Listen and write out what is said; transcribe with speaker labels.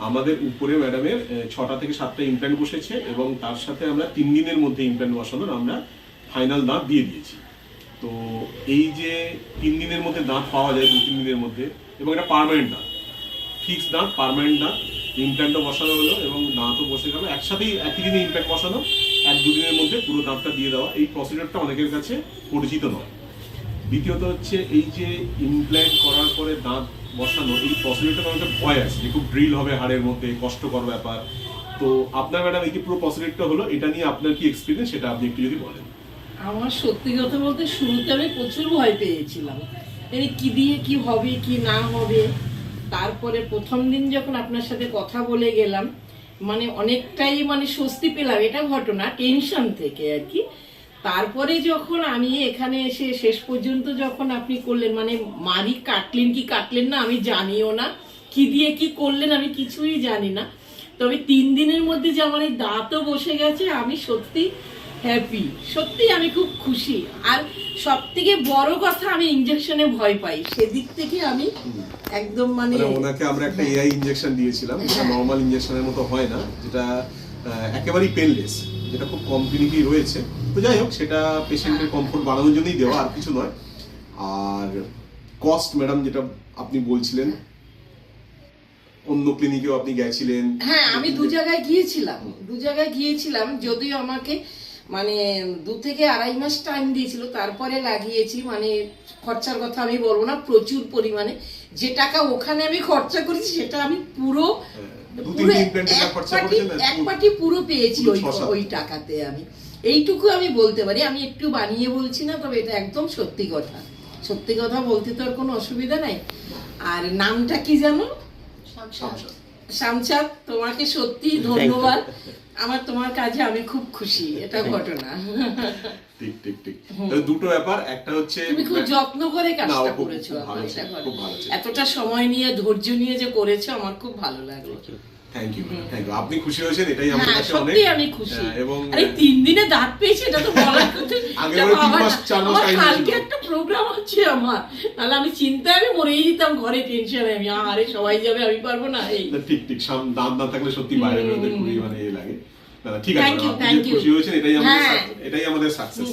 Speaker 1: আমাদের উপরে ম্যাডামের 6টা থেকে 7টা ইমপ্ল্যান্ট বসেছে এবং তার সাথে আমরা 3 দিনের মধ্যে ইমপ্ল্যান্ট বসানোর আমরা ফাইনাল দাঁত দিয়ে দিয়েছি। তো এই যে 3 দিনের মধ্যে দাঁত পাওয়া যায়, 2-3 দিনের মধ্যে, এবং এটা পার্মানেন্ট দাঁত, ফিক্স দাঁত, পার্মানেন্ট দাঁত, ইমপ্ল্যান্টও বসানো হলো এবং দাঁতও বসে গেল একসাথেই, একই দিনে ইমপ্ল্যান্ট বসানো, 1-2 দিনের মধ্যে পুরো দাঁতটা দিয়ে দেওয়া। এই প্রসিডিওরটা অনেকের কাছে পরিচিত নয়। দ্বিতীয়ত হচ্ছে এই যে ইমপ্ল্যান্ট করার পরে দাঁত বসানো, এই প্রসিডিওরটা অনেকটা ভয় আছে যে খুব ড্রিল হবে হাড়ের মধ্যে, কষ্টকর ব্যাপার। তো আপনার ম্যাডাম এই যে পুরো প্রসিডিওরটা হলো, এটা নিয়ে আপনার কি এক্সপিরিয়েন্স সেটা আপনি একটু যদি বলেন।
Speaker 2: আমার সত্যি কথা বলতে শুরুতে আমি প্রচুর ভয় পেয়েছিলাম, কি দিয়ে কি হবে কি না হবে। তারপরে প্রথম দিন যখন আপনার সাথে কথা বলে গেলাম, মানে অনেকটাই মানে স্বস্তি পেলাম, এটা ঘটনা টেনশন থেকে আর কি। তারপরে যখন আমি এখানে এসে শেষ পর্যন্ত যখন আপনি করলেন, মানে মারি কাটলেন কি কাটলেন না আমি জানিও না, কি দিয়ে কি করলেন আমি কিছুই জানি না। তবে 3 দিনের মধ্যে যে আমার এই দাঁতও বসে গেছে, আমি সত্যি হ্যাপি, সত্যি আমি খুব খুশি। আর সব থেকে বড় কথা, আমি ইনজেকশনে ভয় পাই, সেদিক থেকে আমি একদম মানে
Speaker 1: ওনাকে আমরা একটা এআই ইনজেকশন দিয়েছিলাম, যেটা নরমাল ইনজেকশনের মতো হয় না, যেটা একেবারেই পেনলেস, যেটা খুব কম ক্লিনিকই রয়েছে। তো যাই হোক, সেটা পেশেন্টের কমফোর্ট বাড়ানোর জন্যই দেওয়া, আর কিছু নয়। আর কস্ট ম্যাডাম যেটা আপনি বলছিলেন, অন্য ক্লিনিকেও আপনি গেছিলেন।
Speaker 2: হ্যাঁ, আমি 2 জায়গায় গিয়েছিলাম, যদিও আমাকে মানে 2 থেকে 2.5 মাস টাইম দিয়েছিল, তারপরে লাগিয়েছি। মানে খরচার কথা আমি বলবো না, প্রচুর পরিমাণে যে টাকা ওখানে আমি খরচা করেছি সেটা আমি পুরো এক পাটি পুরো পেয়েছি ওই টাকাতে। আমি এইটুকু আমি বলতে পারি, আমি একটু বানিয়ে বলছি না, তবে এটা একদম সত্যি কথা। সত্যি কথা বলতে তো আর কোনো অসুবিধা নাই। আর নামটা কি জানো? শামসাদ, তোমাকে সত্যি ধন্যবাদ। আমার তোমার কাজে আমি খুব খুশি, এটা ঘটনা।
Speaker 1: ঠিক ঠিক ঠিক। দুটো ব্যাপার, একটা হচ্ছে
Speaker 2: তুমি খুব যত্ন করে কাজটা করেছো, এতটা সময় নিয়ে ধৈর্য নিয়ে যে করেছো, আমার খুব ভালো লাগলো।
Speaker 1: Thank you, thank you. আপনি খুশি হয়েছেন, এটাই আমার কাছে অনেক।
Speaker 2: সত্যি আমি খুশি।
Speaker 1: এবং
Speaker 2: আরে 3 দিনে দাঁত পেয়েছি, এটা তো বলার কথা।
Speaker 1: আগের 3 মাস 4 মাস টাইম
Speaker 2: কালকে একটা প্রোগ্রাম আছে আমার, তাহলে আমি চিন্তায় আমি মরেই যেতাম ঘরে, টেনশনে আমি, আরে সবাই যাবে আমি পারবো না। এই
Speaker 1: ঠিক ঠিক, দাঁত না থাকলে সত্যি বাইরে বেরোতে খুবই মানে এই লাগে। ঠিক আছে,
Speaker 2: থ্যাংক ইউ।
Speaker 1: খুশি হয়েছেন, এটাই আমাদের সাকসেস।